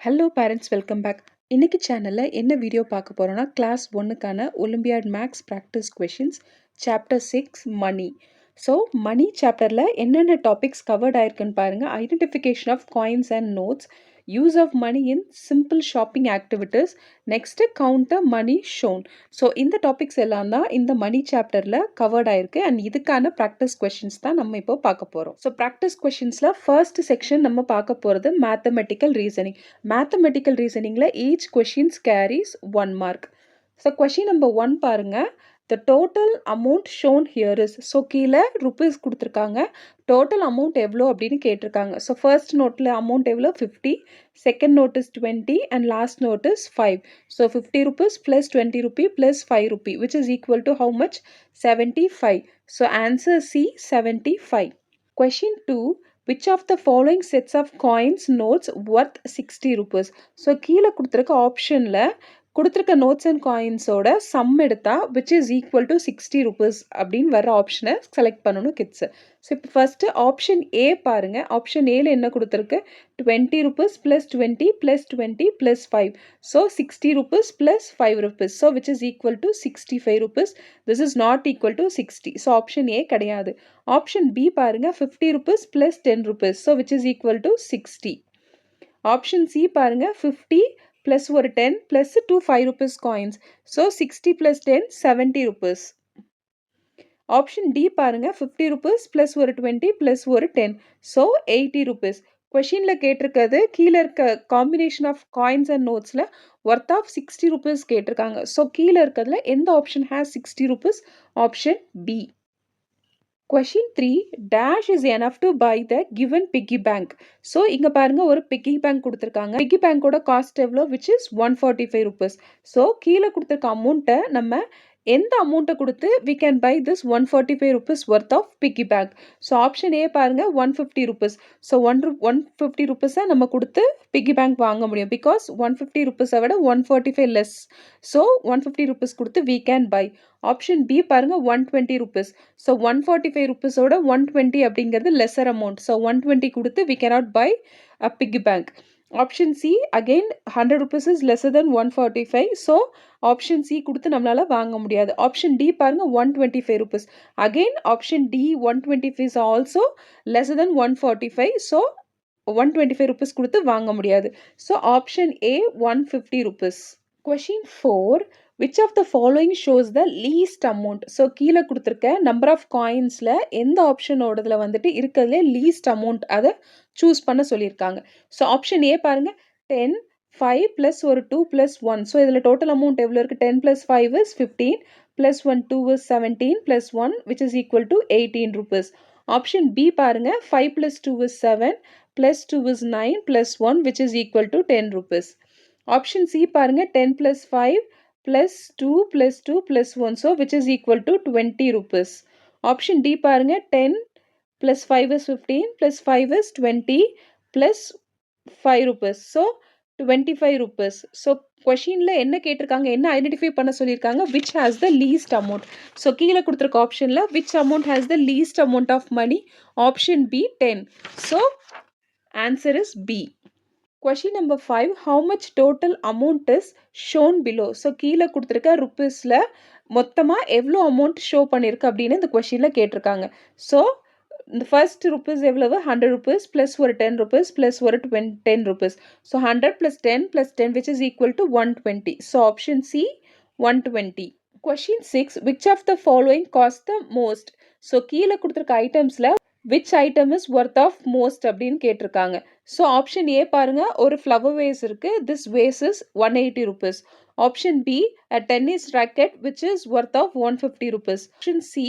Hello parents, welcome back. இன்னைக்கு சேனலில் என்ன வீடியோ பார்க்க போகிறோன்னா, கிளாஸ் 1க்கான Olympiad maths practice questions chapter 6 money. So money சாப்டரில் என்னென்ன டாபிக்ஸ் கவர்ட் ஆயிருக்குன்னு பாருங்கள். Identification of coins and notes, use of money in simple shopping activities, next count the money shown. So இந்த டாபிக்ஸ் எல்லாம் தான் இந்த மணி சாப்டரில் கவர்ட் ஆயிருக்கு அண்ட் இதுக்கான ப்ராக்டிஸ் கொஷின்ஸ் தான் நம்ம இப்போ பார்க்க போகிறோம். ஸோ ப்ராக்டிஸ் கொஷின்ஸில் ஃபர்ஸ்ட் செக்ஷன் நம்ம பார்க்க போகிறது மேத்தமெட்டிக்கல் ரீசனிங். மேத்தமெட்டிக்கல் ரீசனிங்கில் each questions carries 1 mark. So question number 1 பாருங்கள். The total amount shown here is. So கீழே ருபீஸ் கொடுத்துருக்காங்க, டோட்டல் அமௌண்ட் எவ்வளோ அப்படின்னு கேட்டிருக்காங்க. ஸோ ஃபர்ஸ்ட் நோட்டில் அமௌண்ட் எவ்வளோ 50, second note is 20 and last note is 5. So 50 rupees plus 20 rupee plus 5 rupee which is equal to how much? 75. So answer C, 75. Question 2. Which of the following sets of coins notes worth 60 rupees? So கீழே கொடுத்துருக்க ஆப்ஷனில் கொடுத்துருக்க notes and காயின்ஸோட some எடுத்தா which is equal to 60 rupees அப்படின்னு வர ஆப்ஷனை select பண்ணணும் kids. So இப்போ ஃபஸ்ட்டு ஆப்ஷன் ஏ பாருங்கள். ஆப்ஷன் ஏல என்ன கொடுத்துருக்கு? 20 rupees plus 20 plus 20 plus 5. So 60 rupees plus 5 rupees. So which is equal to 65 rupees. This is not equal to 60. So option ஏ கிடையாது. ஆப்ஷன் பி பாருங்கள். 50 rupees plus 10 rupees. So which is equal to 60. Option C பாருங்கள். 50 plus ஒரு 10 plus 2 5 rupees coins. So 60 plus 10 70 rupees. Option D பாருங்க. 50 rupees plus ஒரு 20 plus ஒரு 10. So 80 rupees. கொஷினில் கேட்டிருக்கிறது கீழே இருக்க காம்பினேஷன் ஆஃப் காயின்ஸ் அண்ட் நோட்ஸில் ஒர்த் ஆஃப் 60 rupees கேட்டிருக்காங்க. ஸோ கீழே இருக்கிறதுல எந்த option has 60 rupees? Option B. Question 3. Dash is enough to buy the given piggy bank. So இங்கே பாருங்கள், ஒரு piggy bank கொடுத்துருக்காங்க. piggy bankோட காஸ்ட் எவ்வளோ? which is 145 rupees. ஸோ கீழே கொடுத்துருக்க அமௌண்ட்டை நம்ம எந்த அமௌண்ட்டை கொடுத்து we can buy this 145 rupees worth of piggy bank. So option A பாருங்கள். 150 rupees. ஸோ 150 rupees நம்ம கொடுத்து piggy bank வாங்க முடியும். பிகாஸ் 150 rupees விட 145 லெஸ். ஸோ 150 rupees கொடுத்து we can buy. Option B பாருங்க. 120 rupees. ஸோ 145 rupeesோட 120 அப்படிங்கிறது லெஸர் அமௌண்ட். ஸோ 120 கொடுத்து we cannot buy a piggy bank. Option C again 100 rupees is lesser than 145. So option C கொடுத்து நம்மளால வாங்க முடியாது. Option D பாருங்க. 125 rupees. Again option D 125 is also lesser than 145. So 125 rupees கொடுத்து வாங்க முடியாது. So option A 150 rupees. Question 4. Which of the following shows the least amount? So கீழே கொடுத்துருக்க நம்பர் ஆஃப் காயின்ஸில் எந்த ஆப்ஷனோடதுல வந்துட்டு இருக்கிறதுலே லீஸ்ட் அமௌண்ட் அதை சூஸ் பண்ண சொல்லியிருக்காங்க. ஸோ ஆப்ஷன் ஏ பாருங்கள். 10, 5 ப்ளஸ் ஒரு 2 ப்ளஸ் 1. ஸோ இதில் டோட்டல் அமௌண்ட் எவ்வளோ இருக்குது? 10 + 5 is 15 plus 1 2 is 17 plus 1 which is equal to 18 rupees. Option B பாருங்கள். 5 + 2 is 7 plus 2 is 9 plus 1 which is equal to 10 rupees. Option C பாருங்க. 10 + 5 plus 2 plus 2 plus 1. So which is equal to 20 rupees. Option D பாருங்க. 10 plus 5 is 15 plus 5 is 20 plus 5 rupees. So 25 rupees. So questionல என்ன கேட்டிருக்காங்க? என்ன identify பண்ண சொல்லியிருக்காங்க? which has the least amount. So கீழே கொடுத்துருக்க ஆப்ஷனில் which amount has the least amount of money? Option B 10. So answer is B. Question number 5. How much total amount is shown below? So கீழே கொடுத்துருக்க ருப்பீஸில் மொத்தமாக எவ்வளோ amount show பண்ணியிருக்கு அப்படின்னு இந்த கொஷினில் கேட்டிருக்காங்க. ஸோ இந்த ஃபர்ஸ்ட் ருப்பீஸ் எவ்வளவு? 100 rupees ப்ளஸ் ஒரு 10 rupees ப்ளஸ் ஒரு 10 rupees. So 100 + 10 + 10 which is equal to 120. So option C 120. Question 6. Which of the following cost the most? So கீழே கொடுத்துருக்க ஐட்டம்ஸில் which item is worth of most அப்படின்னு கேட்டிருக்காங்க. So option A பாருங்க. ஒரு flower vase இருக்கு. This vase is 180 rupees. Option B a tennis racket which is worth of 150 rupees. Option C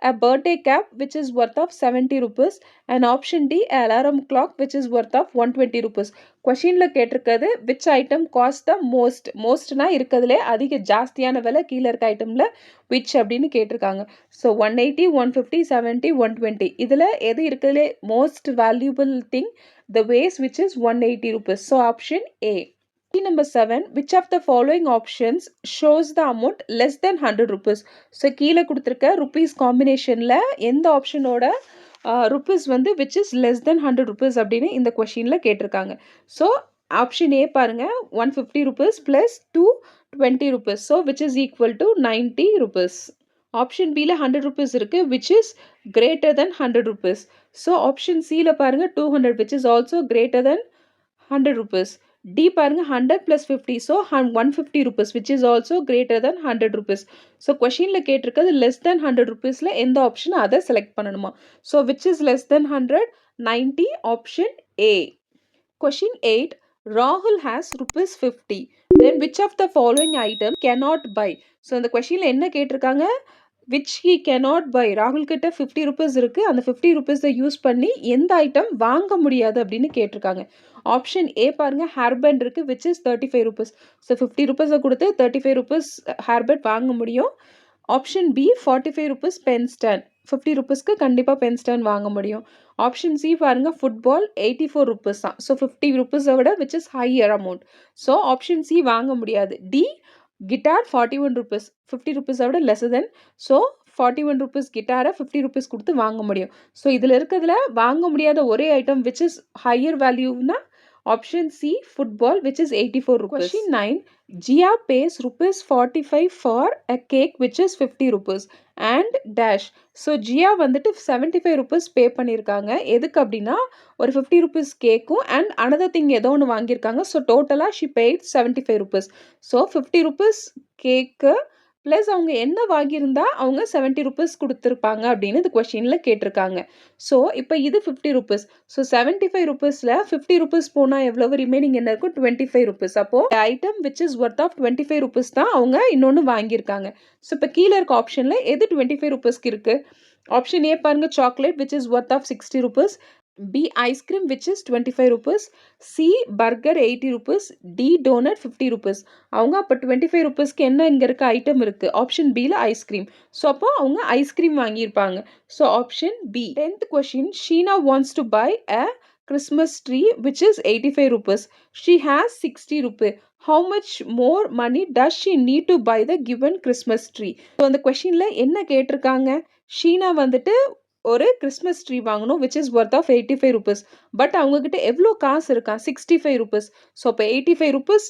a birthday cap which is worth of 70 rupees. and option D a alarm clock which is worth of 120 rupees. கொஷினில் கேட்டிருக்கிறது which item cost the most. மோஸ்ட்னா இருக்கிறதுலே அதிக ஜாஸ்தியான விலை கீழே இருக்க ஐட்டமில் which அப்படின்னு கேட்டிருக்காங்க. So 180, 150, 70, 120 இதில் எது இருக்கிறதுலே most valuable thing? the vase which is 180 rupees. So option A. Number 7. Which of the following options shows the amount less than 100 rupees? So கீழே கொடுத்துருக்க ருப்பீஸ் காம்பினேஷனில் எந்த ஆப்ஷனோட ருப்பீஸ் வந்து which is less than 100 rupees அப்படின்னு இந்த கொஷினில் கேட்டிருக்காங்க. So option A பாருங்க 150 rupees plus 220 rupees. So which is equal to 90 rupees. Option பியில் 100 rupees இருக்கு which is greater than 100 rupees. So option சியில் பாருங்க 200 which is also greater than 100 rupees. D பாருங்க 100 plus 50 so 150 rupees which is also greater than 100 rupees. So questionல கேட்டிருக்கிறது less than 100 rupeesல எந்த option அதை select பண்ணணுமா. So which is less than 100? 90 option A. Question 8. Rahul has rupees 50. Then which of the following item cannot buy? So இந்த questionல என்ன கேட்டிருக்காங்க, which he cannot buy. ராகுல் கிட்ட 50 rupees இருக்கு, அந்த 50 rupees யூஸ் பண்ணி எந்த ஐட்டம் வாங்க முடியாது அப்படின்னு கேட்டிருக்காங்க. ஆப்ஷன் ஏ பாருங்க ஹேர்பேண்ட் இருக்கு which is 35 rupees. So 50 rupees கொடுத்து 35 rupees ஹேர்பேண்ட் வாங்க முடியும். Option B 45 rupees pen stand, 50 rupeesக்கு கண்டிப்பாக பென் ஸ்டாண்ட் வாங்க முடியும். ஆப்ஷன் சி பாருங்க ஃபுட்பால் 84 rupees தான். ஸோ 50 rupees விட which is higher amount. So option C வாங்க முடியாது. டி கிட்டார் 41 rupees, 50 rupees விட lesser than. ஸோ 41 rupees கிட்டாரை 50 rupees கொடுத்து வாங்க முடியும். ஸோ இதில் இருக்கிறதுல வாங்க முடியாத ஒரே item which is higher valueனா option C football which is 84 rupees. Question 9. Jia pays rupees 45 for a cake which is 50 rupees and dash. So ஜியா வந்துட்டு 75 rupees பே பண்ணியிருக்காங்க. எதுக்கு அப்படின்னா ஒரு 50 rupees கேக்கும் அண்ட் another thing ஏதோ ஒன்று வாங்கியிருக்காங்க. ஸோ டோட்டலாக she paid 75 rupees. So 50 rupees cake plus அவங்க என்ன வாங்கியிருந்தா அவங்க 70 rupees கொடுத்துருப்பாங்க அப்படின்னு இந்த கொஷினில் கேட்டிருக்காங்க. ஸோ இப்போ இது 50 rupees. ஸோ 75 rupeesல 50 rupees போனால் எவ்வளவு ரிமைனிங் என்ன இருக்கும் 25 rupees. அப்போது item which is worth of 25 rupees தான் அவங்க இன்னொன்று வாங்கியிருக்காங்க. ஸோ இப்போ கீழே இருக்க ஆப்ஷனில் எது 25 rupeesக்கு இருக்குது. ஆப்ஷன் ஏ பாருங்க chocolate which is worth of 60 rupees. B ice cream which is 25 rupees. C burger 80 rupees. D donut 50 rupees. அவங்க அப்போ 25 rupeesக்கு என்ன இங்கே இருக்க ஐட்டம் இருக்குது. ஆப்ஷன் பியில் ஐஸ்கிரீம். ஸோ அப்போ அவங்க ஐஸ்கிரீம் வாங்கியிருப்பாங்க. So option B. 10th question. Sheena wants to buy a Christmas tree which is 85 rupees. She has 60 rupees. How much more money does she need to buy the given Christmas tree? So அந்த கொஷினில் என்ன கேட்டிருக்காங்க, ஷீனா வந்துட்டு ஒரு Christmas tree வாங்கணும் which is worth of 85 rupees. But அவங்கக்கிட்ட எவ்வளோ காசு இருக்கா 65 rupees. ஸோ இப்போ 85 rupees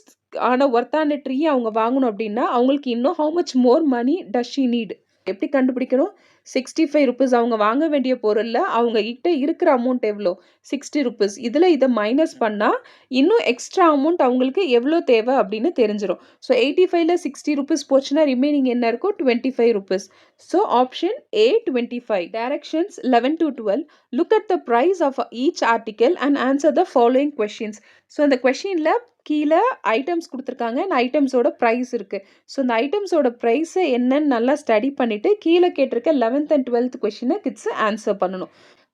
ஆன ஒர்த்தான ட்ரீ அவங்க வாங்கணும் அப்படின்னா அவங்களுக்கு இன்னும் how much more money does she need எப்படி கண்டுபிடிக்கணும். 65 rupees அவங்க வாங்க வேண்டிய பொருளில் அவங்க கிட்ட இருக்கிற அமௌண்ட் எவ்வளோ 60 rupees. இதில் இதை மைனஸ் பண்ணால் இன்னும் எக்ஸ்ட்ரா அமௌண்ட் அவங்களுக்கு எவ்வளோ தேவை அப்படின்னு தெரிஞ்சிடும். ஸோ 85ல் 60 rupees போச்சுன்னா ரிமைனிங் என்ன இருக்கும் 25 rupees. So option A 25. Directions 11 to 12. Look at the price of each article and answer the following questions. So அந்த கொஷினில் கீழே ஐட்டம்ஸ் கொடுத்துருக்காங்க அண்ட் ஐட்டம்ஸோட ப்ரைஸ் இருக்குது. ஸோ இந்த ஐட்டம்ஸோட ப்ரைஸை என்னன்னு நல்லா ஸ்டடி பண்ணிவிட்டு கீழே கேட்டிருக்க 11th and 12th கொஷினை கிட்ஸு ஆன்சர் பண்ணணும்.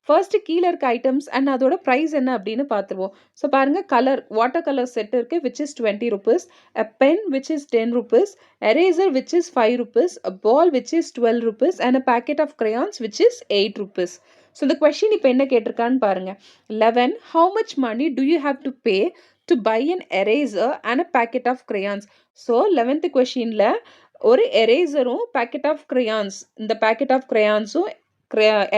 ஃபர்ஸ்ட்டு கீழே இருக்க ஐட்டம்ஸ் அண்ட் அதோட ப்ரைஸ் என்ன அப்படின்னு பார்த்துருவோம். ஸோ பாருங்கள் கலர் வாட்டர் கலர் செட் இருக்குது which is 20 rupees. A pen which is 10 rupees. Eraser which is 5 rupees. A ball which is 12 rupees. And a packet of crayons which is 8 rupees. So இந்த question இப்போ என்ன கேட்டிருக்கான்னு பாருங்கள். 11. How much money do you have to pay to buy an eraser and a packet of crayons? So 11th கொஷினில் ஒரு எரேசரும் packet of crayons இந்த packet of crayonsம்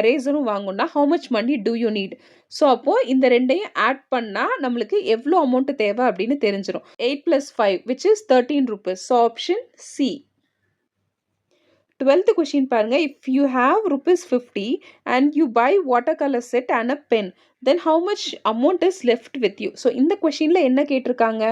எரேசரும் வாங்கணும்னா how much money do you need? So அப்போது இந்த ரெண்டையும் add பண்ணால் நம்மளுக்கு எவ்வளோ அமௌண்ட்டு தேவை அப்படின்னு தெரிஞ்சிடும். 8 plus 5 which is 13 rupees. So option C. 12th question பாருங்க. If you have rupees 50 and you buy watercolor set and a pen, then how much amount is left with you? So இந்த கொஷினில் என்ன கேட்டிருக்காங்க,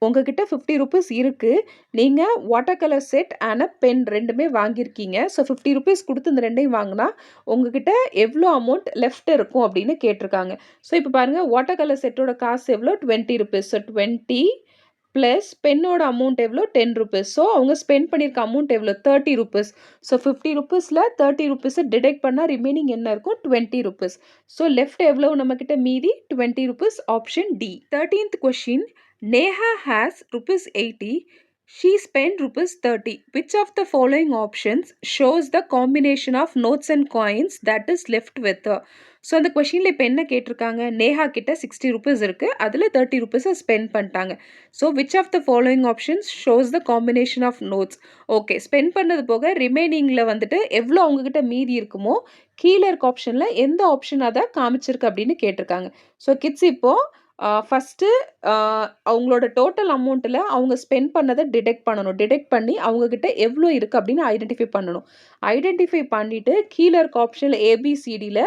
உங்ககிட்ட 50 rupees இருக்குது, நீங்கள் water colour set and pen ரெண்டுமே வாங்கியிருக்கீங்க. ஸோ 50 rupees கொடுத்து இந்த ரெண்டையும் வாங்கினா உங்ககிட்ட எவ்வளோ அமௌண்ட் லெஃப்ட் இருக்கும் அப்படின்னு கேட்டிருக்காங்க. ஸோ இப்போ பாருங்கள் வாட்டர் கலர் செட்டோட காசு எவ்வளோ 20 rupees. ஸோ 20 ப்ளஸ் பென்னோட அமௌண்ட் எவ்வளோ 10 rupees. ஸோ அவங்க ஸ்பெண்ட் பண்ணியிருக்க அமௌண்ட் எவ்வளோ 30 rupees. ஸோ 50 rupeesல 30 rupees டிடெக்ட் பண்ணால் ரிமைனிங் என்ன இருக்கும் 20 rupees. ஸோ லெஃப்ட் எவ்வளோ நம்மக்கிட்ட மீதி 20 rupees. Option D. 13th question. Neha has rupees 80. She spent rupees 30. Which of the following options shows the combination of notes and coins that is left with her? So அந்த கொஷினில் இப்போ என்ன கேட்டிருக்காங்க, நேஹா கிட்ட 60 rupees இருக்குது, அதில் 30 rupees ஸ்பெண்ட் பண்ணிட்டாங்க. So which of the following options shows the combination of notes. Okay spend பண்ணது போக ரிமைனிங்கில் வந்துட்டு எவ்வளோ அவங்கக்கிட்ட மீதி இருக்குமோ கீழே இருக்க ஆப்ஷனில் எந்த ஆப்ஷன் அதை காமிச்சிருக்கு அப்படின்னு கேட்டிருக்காங்க. ஸோ கிட்ஸ் இப்போது ஃபஸ்ட்டு அவங்களோட டோட்டல் அமௌண்ட்டில் அவங்க ஸ்பெண்ட் பண்ணதை டிடெக்ட் பண்ணணும். டிடெக்ட் பண்ணி அவங்கக்கிட்ட எவ்வளோ இருக்குது அப்படின்னு ஐடென்டிஃபை பண்ணணும். ஐடென்டிஃபை பண்ணிவிட்டு கீழே இருக்க ஆப்ஷனில் ஏபிசிடியில்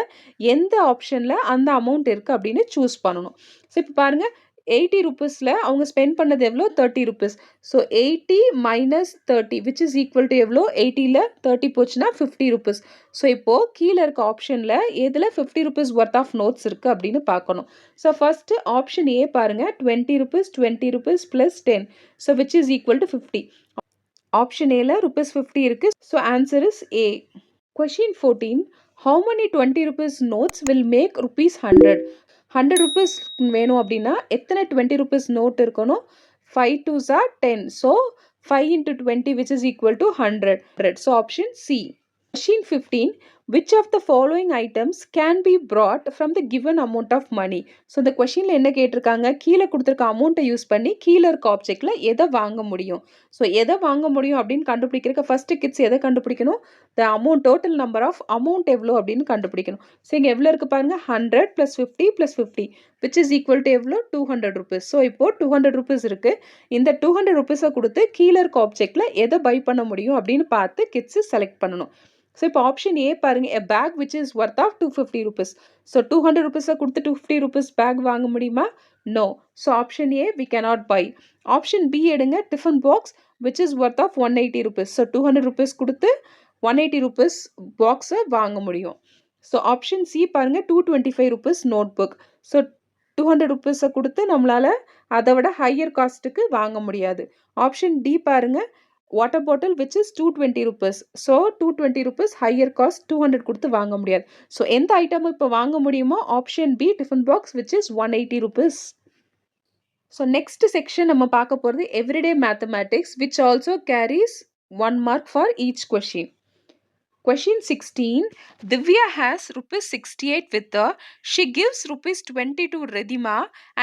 எந்த ஆப்ஷனில் அந்த அமௌண்ட் இருக்குது அப்படின்னு சூஸ் பண்ணணும். ஸோ இப்போ பாருங்கள், 80 ரூபீஸில் அவங்க ஸ்பெண்ட் பண்ணது எவ்வளோ? 30 rupees. So 80 minus 30 which is equal to எவ்வளோ? 80ல் 30 போச்சுன்னா 50 ரூபீஸ். ஸோ இப்போது கீழே இருக்க ஆப்ஷனில் எதில் 50 ரூபீஸ் ஒர்த் ஆஃப் நோட்ஸ் இருக்குது அப்படின்னு பார்க்கணும். ஸோ ஃபஸ்ட்டு ஆப்ஷன் ஏ பாருங்கள், 20 rupees, 20 rupees plus 10. So which is equal to 50. Option ஏல ருபீஸ் 50 இருக்குது. So answer is a. Question 14. How many 20 rupees notes will make rupees 100? 100 rupees வேணும் அப்படின்னா எத்தனை 20 rupees note இருக்கணும்? 5 2s are 10. So 5 into 20 which is equal to 100. So option C. Question 15. Which of the following items can be brought from the given amount of money? So இந்த கொஷினில் என்ன கேட்டிருக்காங்க? கீழே கொடுத்துருக்க அமௌண்ட்டை யூஸ் பண்ணி கீழே இருக்க ஆப்ஜெக்டில் எதை வாங்க முடியும்? ஸோ எதை வாங்க முடியும் அப்படின்னு கண்டுபிடிக்கிறதுக்கு ஃபஸ்ட்டு கிட்ஸ் எதை கண்டுபிடிக்கணும்? The amount, total number of amount எவ்வளோ அப்படின்னு கண்டுபிடிக்கணும். ஸோ இங்கே எவ்வளோ இருக்குது பாருங்கள், 100 + 50 + 50 விச் இஸ் ஈக்குவல் டு எவ்வளோ? 200 rupees. ஸோ இப்போது 200 rupees இருக்குது. இந்த 200 rupees-ஐ கொடுத்து கீழே இருக்க ஆப்ஜெக்டில் எதை பை பண்ண முடியும் அப்படின்னு பார்த்து கிட்ஸு செலக்ட் பண்ணணும். ஸோ இப்போ ஆப்ஷன் ஏ பாருங்கள், a bag which is worth of 250 rupees. So 200 rupees-ஐ கொடுத்து 250 rupees பேக் வாங்க முடியுமா? No. So option A we cannot buy. Option B எடுங்க, tiffin box which is worth of 180 rupees. So 200 rupees கொடுத்து 180 rupees பாக்ஸை வாங்க முடியும். ஸோ ஆப்ஷன் சி பாருங்கள், 225 rupees நோட் புக். ஸோ 200 rupees-ஐ கொடுத்து நம்மளால் அதை விட ஹையர் காஸ்ட்டுக்கு வாங்க முடியாது. ஆப்ஷன் டி பாருங்கள், water bottle which is 220 rupees. So 220 rupees higher cost, 200 கொடுத்து வாங்க முடியாது. ஸோ எந்த ஐட்டமும் இப்போ வாங்க முடியுமோ? Option B tiffin box which is 180 rupees. So next section நம்ம பார்க்க போகிறது everyday mathematics which also carries 1 mark for each question. Question 16. Divya has rupees 68 with her. She gives rupees 20 to Redima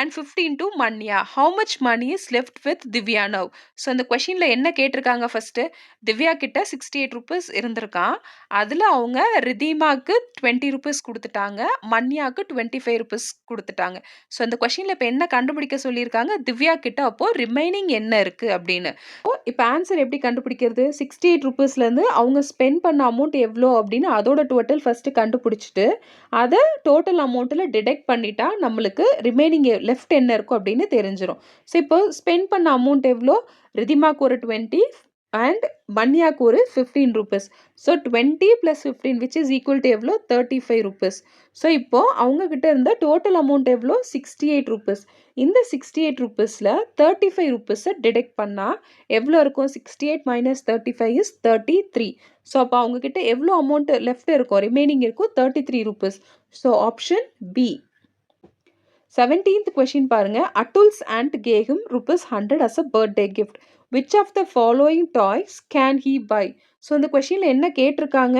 and 15 to Manya. How much money is left with Divya now? So இந்த கொஷினில் என்ன கேட்டிருக்காங்க? First Divya கிட்ட 68 rupees இருந்திருக்கான். அதில் அவங்க ரிதிமாவுக்கு 20 rupees கொடுத்துட்டாங்க, மன்யாவுக்கு 25 rupees கொடுத்துட்டாங்க. ஸோ இந்த கொஷினில் இப்போ என்ன கண்டுபிடிக்க சொல்லியிருக்காங்க? திவ்யா கிட்ட அப்போது ரிமைனிங் என்ன இருக்குது அப்படின்னு. இப்போ ஆன்சர் எப்படி கண்டுபிடிக்கிறது? 68 rupeesலேருந்து அவங்க ஸ்பெண்ட் பண்ண அமௌண்ட் எவ்வளோ அப்படின்னு அதோட டோட்டல் ஃபஸ்ட்டு கண்டுபிடிச்சிட்டு அதை டோட்டல் அமௌண்ட்டில் டிடெக்ட் பண்ணிட்டா நம்மளுக்கு ரிமைனிங் லெஃப்ட் என்ன இருக்கும் அப்படின்னு தெரிஞ்சிடும். ஸோ இப்போ ஸ்பெண்ட் பண்ண அமௌண்ட் எவ்வளோ? ரிதிமாக்கு ஒரு 20 அண்ட் மன்யாக்கு ஒரு 15 rupees. So 20 + 15 which is equal to எவ்வளோ? 35 rupees. ஸோ இப்போது அவங்கக்கிட்ட இருந்த டோட்டல் அமௌண்ட் எவ்வளோ? 68 rupees. இந்த 68 rupeesல 35 rupees-ஐ டிடெக்ட் பண்ணால் எவ்வளோ இருக்கும்? 68 minus 35 is 33. ஸோ அப்போ அவங்கக்கிட்ட எவ்வளோ அமௌண்ட் லெஃப்ட் இருக்கும்? ரிமைனிங் இருக்கும் 33 rupees. So option B. 17th question பாருங்கள், Atul's aunt gave him ₹100 as a birthday gift. Which of the following toys can he buy? So இந்த கொஷினில் என்ன கேட்டிருக்காங்க?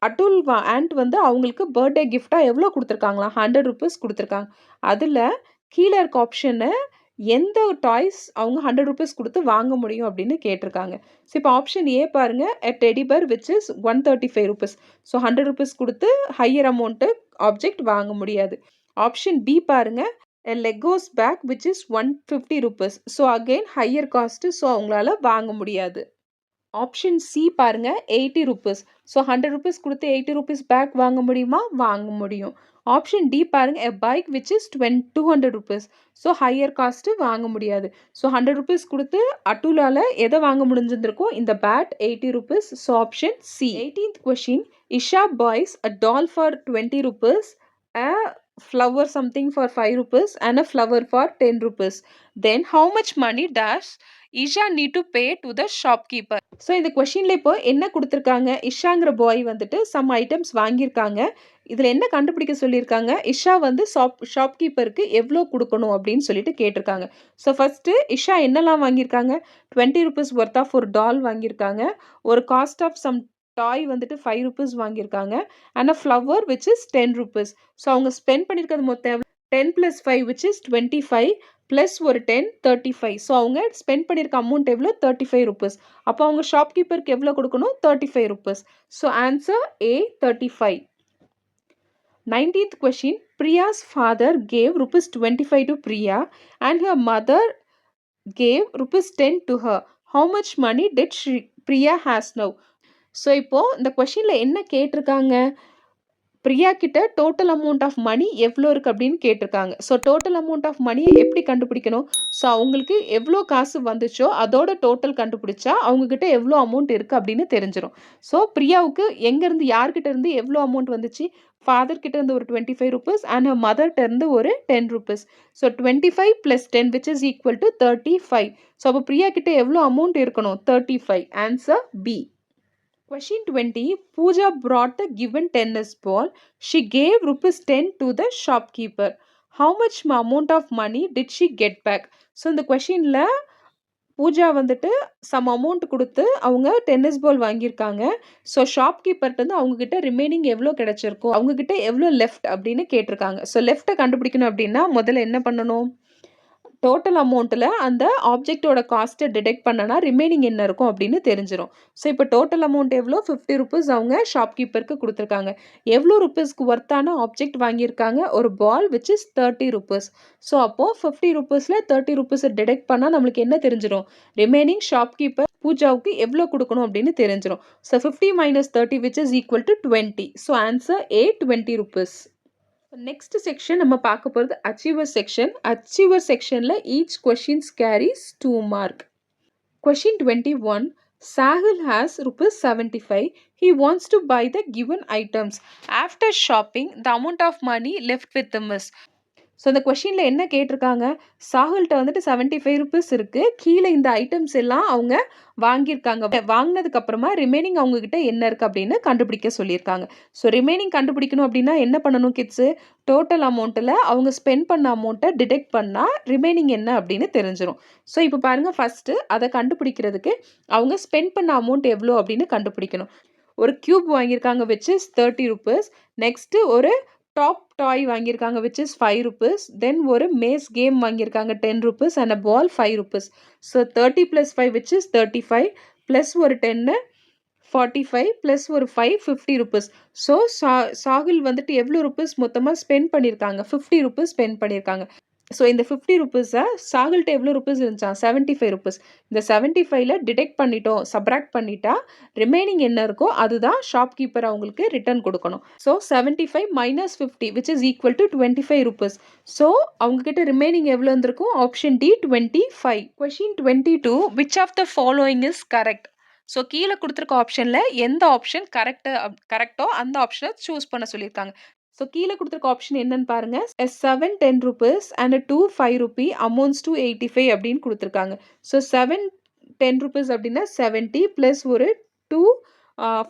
அட்டுல் ஆண்ட் வந்து அவங்களுக்கு பர்த்டே கிஃப்டாக எவ்வளோ கொடுத்துருக்காங்களா? 100 rupees கொடுத்துருக்காங்க. அதில் கீழே இருக்க ஆப்ஷனை எந்த டாய்ஸ் அவங்க 100 rupees கொடுத்து வாங்க முடியும் அப்படின்னு கேட்டிருக்காங்க. ஸோ இப்போ ஆப்ஷன் ஏ பாருங்கள், a teddy bear which is 135 rupees. So 100 rupees கொடுத்து ஹையர் அமௌண்ட்டு ஆப்ஜெக்ட் வாங்க முடியாது. ஆப்ஷன் பி பாருங்கள், a Legos bag which is 150 rupees. So again higher cost, so அவங்களால வாங்க முடியாது. ஆப்ஷன் சி பாருங்க, 80 rupees. ஸோ 100 rupees கொடுத்து 80 rupees பேக் வாங்க முடியுமா? வாங்க முடியும். ஆப்ஷன் டி பாருங்க, a bike which is 200 rupees. So higher cost வாங்க முடியாது. ஸோ 100 rupees கொடுத்து அட்டுலால் எதை வாங்க முடிஞ்சிருந்திருக்கும்? இந்த bat 80 rupees. So option C. 18th question. Isha buys a doll for 20 rupees, a flower something for 5 rupees and a flower for 10 rupees. Then how much money does Isha need to pay to the shopkeeper? So இந்த கொஷினில் இப்போ என்ன கொடுத்துருக்காங்க? இஷாங்கிற பாய் வந்துட்டு some items வாங்கியிருக்காங்க. இதில் என்ன கண்டுபிடிக்க சொல்லியிருக்காங்க? இஷா வந்து ஷாப்கீப்பருக்கு எவ்வளோ கொடுக்கணும் அப்படின்னு சொல்லிட்டு கேட்டிருக்காங்க. ஸோ ஃபஸ்ட்டு இஷா என்னெல்லாம் வாங்கியிருக்காங்க? 20 rupees ஒர்த் ஆஃப் ஒரு டால் வாங்கியிருக்காங்க. ஒரு காஸ்ட் ஆஃப் சம் டாய் வந்துட்டு 5 rupees வாங்கியிருக்காங்க. And a flower which is 10 rupees. So அவங்க ஸ்பெண்ட் பண்ணியிருக்கிறது மொத்தம் 10 + 5 which is 25 ப்ளஸ் ஒரு 10 35. ஸோ அவங்க ஸ்பெண்ட் பண்ணியிருக்க அமௌண்ட் எவ்வளோ? 35 rupees. அப்போ அவங்க ஷாப்கீப்பருக்கு எவ்வளோ கொடுக்கணும்? 35 rupees. So answer A 35. 19th question, Priya's father gave rupees 25 to Priya and her mother gave rupees 10 to her. How much money did Priya has now? So இப்போது இந்த கொஷினில் என்ன கேட்டிருக்காங்க, பிரியா கிட்ட டோட்டல் அமௌண்ட் ஆஃப் மணி எவ்வளோ இருக்குது அப்படின்னு கேட்டிருக்காங்க. ஸோ டோட்டல் அமௌண்ட் ஆஃப் மணியை எப்படி கண்டுபிடிக்கணும்? ஸோ அவங்களுக்கு எவ்வளோ காசு வந்துச்சோ அதோட டோட்டல் கண்டுபிடிச்சா அவங்கக்கிட்ட எவ்வளோ அமௌண்ட் இருக்குது அப்படின்னு தெரிஞ்சிடும். ஸோ பிரியாவுக்கு எங்கேருந்து யார்கிட்ட இருந்து எவ்வளோ அமௌண்ட் வந்துச்சு? ஃபாதர் கிட்ட இருந்து ஒரு 25 ருபீஸ் அண்ட் மதர்கிட்ட இருந்து ஒரு 10 rupees. So 25 + 10 which is equal to 35. So அப்போ பிரியா கிட்ட எவ்வளோ அமௌண்ட் இருக்கணும்? 35. Answer B. Question 20. Pooja brought the given tennis ball. She gave rupees 10 to the shopkeeper. How much amount of money did she get back? So இந்த கொஷினில் பூஜா வந்துட்டு some amount கொடுத்து அவங்க tennis ball வாங்கியிருக்காங்க. ஸோ ஷாப்கீப்பர்கிட்ட அவங்கக்கிட்ட remaining எவ்வளோ கிடச்சிருக்கும், அவங்கக்கிட்ட எவ்வளோ லெஃப்ட் அப்படின்னு கேட்டிருக்காங்க. ஸோ லெஃப்ட்டை கண்டுபிடிக்கணும் அப்படின்னா முதல்ல என்ன பண்ணணும்? டோட்டல் அமௌண்ட்டில் அந்த ஆப்ஜெக்டோட காஸ்ட்டை டிடெக்ட் பண்ணனா ரிமைனிங் என்ன இருக்கும் அப்படின்னு தெரிஞ்சிடும். ஸோ இப்போ டோட்டல் அமௌண்ட் எவ்வளோ? 50 ருபீஸ் அவங்க ஷாப்கீப்பருக்கு கொடுத்துருக்காங்க. எவ்வளோ ருபீஸ்க்கு ஒர்த்தான ஆப்ஜெக்ட் வாங்கியிருக்காங்க? ஒரு பால் which is 30 ருபீஸ். ஸோ அப்போது 50 ருபீஸில் 30 ருபீஸை டிடெக்ட் பண்ணால் நம்மளுக்கு என்ன தெரிஞ்சிடும்? ரிமைனிங் ஷாப்கீப்பர் பூஜாவுக்கு எவ்வளோ கொடுக்கணும் அப்படின்னு தெரிஞ்சிடும். So 50 - 30 which is equal to 20. So answer A, 20 rupees. Next section நம்ம பார்க்க போகிறது அச்சீவர் செக்ஷன். அச்சீவர் செக்ஷனில் each questions carries 2 mark. Question 21. Sahil has rupees 75. He wants to buy the given items. After shopping, the amount of money left with him is. So இந்த கொஷினில் என்ன கேட்டிருக்காங்க? சாகுல்கிட்ட வந்துட்டு 75 rupees இருக்குது. கீழே இந்த ஐட்டம்ஸ் எல்லாம் அவங்க வாங்கியிருக்காங்க. வாங்கினதுக்கப்புறமா ரிமைனிங் அவங்கக்கிட்ட என்ன இருக்குது அப்படின்னு கண்டுபிடிக்க சொல்லியிருக்காங்க. ஸோ ரிமைனிங் கண்டுபிடிக்கணும் அப்படின்னா என்ன பண்ணணும் கிட்ஸு? டோட்டல் அமௌண்ட்டில் அவங்க ஸ்பெண்ட் பண்ண அமௌண்ட்டை டிடெக்ட் பண்ணால் ரிமைனிங் என்ன அப்படின்னு தெரிஞ்சிடும். ஸோ இப்போ பாருங்கள், ஃபஸ்ட்டு அதை கண்டுபிடிக்கிறதுக்கு அவங்க ஸ்பெண்ட் பண்ண அமௌண்ட் எவ்வளோ அப்படின்னு கண்டுபிடிக்கணும். ஒரு க்யூப் வாங்கியிருக்காங்க which is 30 ருபீஸ். நெக்ஸ்ட்டு ஒரு டாப் டாய் வாங்கியிருக்காங்க which is 5 ருபீஸ். தென் ஒரு மேஸ் கேம் வாங்கியிருக்காங்க 10 rupees and a ball 5 rupees. So 30 + 5 which is 35 plus ஒரு 10 45 ப்ளஸ் ஒரு 5 50 ருபீஸ். ஸோ சாகுல் வந்துட்டு எவ்வளோ ருபீஸ் மொத்தமாக ஸ்பெண்ட் பண்ணியிருக்காங்க? 50 ருபீஸ் ஸ்பெண்ட் பண்ணியிருக்காங்க. ஸோ இந்த 50 ருபீஸை சாகுல்கிட்ட எவ்வளோ ருபீஸ் இருந்துச்சா? 75 ருபீஸ். இந்த 75ல் டிடெக்ட் பண்ணிட்டோம், சப்ராக்ட் பண்ணிட்டா ரிமைனிங் என்ன இருக்கோ அதுதான் ஷாப்கீப்பர் அவங்களுக்கு ரிட்டர்ன் கொடுக்கணும். So 75 - 50 which is equal to 25 rupees. So அவங்கக்கிட்ட ரிமைனிங் எவ்வளோ இருந்திருக்கும்? Option D 25. Question 22. Which of the following is correct? So கீழே கொடுத்துருக்க ஆப்ஷனில் எந்த ஆப்ஷன் கரெக்டோ அந்த ஆப்ஷனை சூஸ் பண்ண சொல்லியிருக்காங்க. ஸோ கீழே கொடுத்துருக்க ஆப்ஷன் என்னன்னு பாருங்க. 7 10 rupees and 2 5 Ruby amounts to 85 அப்படின்னு கொடுத்துருக்காங்க. ஸோ 7 10 ருபீஸ் அப்படின்னா 70 ப்ளஸ் ஒரு 2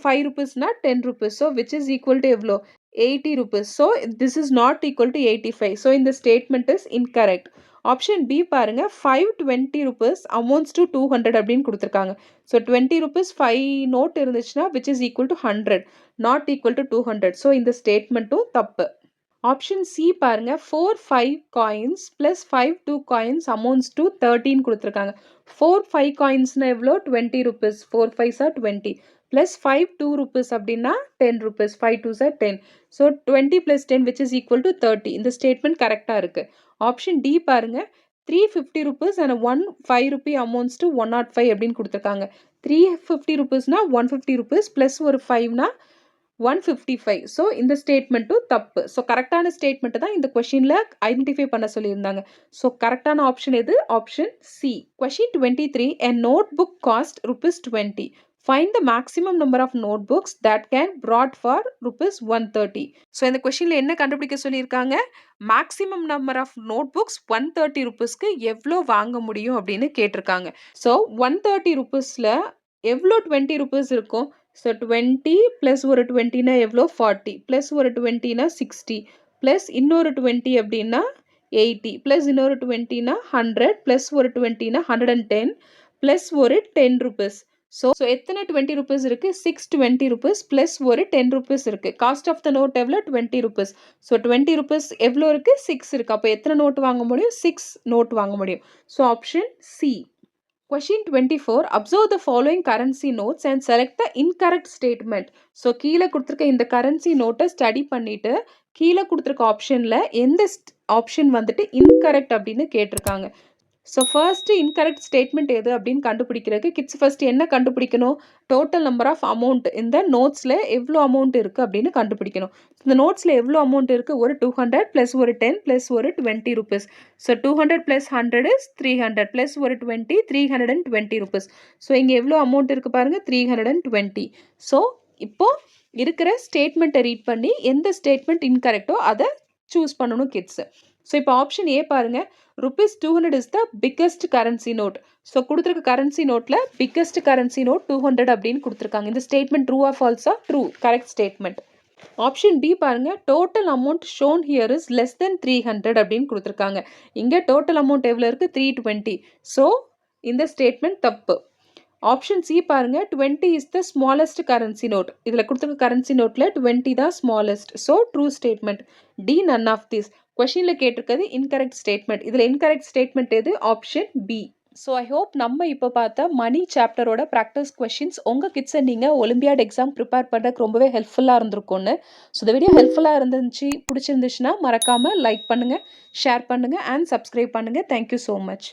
5 ருபீஸ்னா 10 rupees. So which is equal to எவ்வளோ? 80 rupees. So this is not equal to 85. So in the statement is incorrect. Option B பாருங்க, 520 rupees amounts to 200 அப்படின்னு கொடுத்துருக்காங்க. So 20 rupees 5 note இருந்துச்சுன்னா which is equal to 100, not equal to 200. So இந்த ஸ்டேட்மெண்ட்டும் தப்பு. Option C பாருங்க, 4 5 coins plus 5 2 coins amounts to 13 கொடுத்துருக்காங்க. 4 5 coinsனா எவ்வளோ? 20 rupees. 4 5s are 20 plus 5 2 rupees அப்படின்னா 10 rupees. 5 2s are 10. So 20 plus 10 which is equal to 30. இந்த statement கரெக்டாக இருக்குது. ஆப்ஷன் டி பாருங்க, 350 rupees and 1 5 rupee amounts to 105 அப்படின்னு கொடுத்துருக்காங்க. 350 rupeesனா 150 rupees plus ஒரு 5னா 155. ஸோ இந்த ஸ்டேட்மெண்ட்டும் தப்பு. ஸோ கரெக்டான ஸ்டேட்மெண்ட்டு தான் இந்த கொஷினில் ஐடென்டிஃபை பண்ண சொல்லியிருந்தாங்க. ஸோ கரெக்டான ஆப்ஷன் எது? Option C. Question 23. A notebook cost rupees 20. Find the maximum number of notebooks that can brought for rupees 130. So இந்த கொஷினில் என்ன கண்டுபிடிக்க சொல்லியிருக்காங்க? மேக்ஸிமம் நம்பர் ஆஃப் நோட்புக்ஸ் 130 ருபீஸ்க்கு எவ்வளோ வாங்க முடியும் அப்படின்னு கேட்டிருக்காங்க. ஸோ 130 ருபீஸில் எவ்வளோ 20 ருபீஸ் இருக்கும்? ஸோ 20 ப்ளஸ் ஒரு 20னா எவ்வளோ? 40 ப்ளஸ் ஒரு 20னா 60 ப்ளஸ் இன்னொரு 20 அப்படின்னா 80 ப்ளஸ் இன்னொரு 20னா 100 ப்ளஸ் ஒரு 20னா 110 ப்ளஸ் ஒரு 10 ருபீஸ். ஸோ எத்தனை 20 ருபீஸ் இருக்குது? 620 ருபீஸ் ப்ளஸ் ஒரு 10 ருபீஸ் இருக்குது. காஸ்ட் ஆஃப் த நோட் எவ்வளோ? 20 ருபீஸ். ஸோ 20 ருபீஸ் எவ்வளோ இருக்குது? 6 இருக்குது. அப்போ எத்தனை நோட் வாங்க முடியும்? 6 நோட் வாங்க முடியும். So option C. Question 24. Observe the following currency notes and select the incorrect statement. So கீழே கொடுத்துருக்க இந்த கரன்சி நோட்டை ஸ்டடி பண்ணிவிட்டு கீழே கொடுத்துருக்க ஆப்ஷனில் எந்த ஆப்ஷன் வந்துட்டு இன்கரெக்ட் அப்படின்னு கேட்டிருக்காங்க. ஸோ ஃபர்ஸ்ட்டு இன்கரெக்ட் ஸ்டேட்மெண்ட் எது அப்படின்னு கண்டுபிடிக்கிறதுக்கு கிட்ஸ் ஃபர்ஸ்ட் என்ன கண்டுபிடிக்கணும்? டோட்டல் நம்பர் ஆஃப் அமௌண்ட் இந்த நோட்ஸில் எவ்வளோ அமௌண்ட் இருக்குது அப்படின்னு கண்டுபிடிக்கணும். இந்த நோட்ஸில் எவ்வளோ அமௌண்ட் இருக்குது? ஒரு 200 ப்ளஸ் ஒரு 10 ப்ளஸ் ஒரு 20 rupees. So 200 plus 100 is 300 plus ஒரு 20 320 ருபீஸ். ஸோ இங்கே எவ்வளோ அமௌண்ட் இருக்குது பாருங்கள், 320. ஸோ இப்போது இருக்கிற ஸ்டேட்மெண்ட்டை ரீட் பண்ணி எந்த ஸ்டேட்மெண்ட் இன்கரெக்டோ அதை சூஸ் பண்ணணும் கிட்ஸு. ஸோ இப்போ ஆப்ஷன் ஏ பாருங்கள், ₹200 is the biggest currency note. So கொடுத்துருக்க கரன்சி நோட்டில் பிக்கஸ்ட் கரன்சி நோட் 200 அப்படின்னு கொடுத்துருக்காங்க. இந்த ஸ்டேட்மெண்ட் ட்ரூ ஆர் ஃபால்ஸா? True, correct statement. Option B பாருங்க, total amount shown here is less than 300 அப்படின்னு கொடுத்துருக்காங்க. இங்கே டோட்டல் அமௌண்ட் எவ்வளோ இருக்குது? 320. ஸோ இந்த ஸ்டேட்மெண்ட் தப்பு. ஆப்ஷன் சி பாருங்க, 20 is the smallest currency note. இதில் கொடுத்துருக்க கரன்சி நோட்டில் 20 தான் smallest. So true statement. D none of this. கொஷினில் கேட்டிருக்கிறது இன்கரெக்ட் ஸ்டேட்மெண்ட். இதில் இன்கரெக்ட் ஸ்டேட்மெண்ட் எது? Option B. So I hope நம்ம இப்போ பார்த்த மணி சாப்டரோட ப்ராக்டிஸ் கொஷின்ஸ் உங்கள் கிட்ஸை நீங்கள் ஒலிம்பியாட் எக்ஸாம் ப்ரிப்பேர் பண்ணுறதுக்கு ரொம்பவே ஹெல்ப்ஃபுல்லாக இருந்திருக்கும்னு. ஸோ இந்த வீடியோ ஹெல்ப்ஃபுல்லாக இருந்துச்சு, பிடிச்சிருந்துச்சுன்னா மறக்காமல் லைக் பண்ணுங்கள், ஷேர் பண்ணுங்கள் அண்ட் சப்ஸ்கிரைப் பண்ணுங்கள். Thank you so much.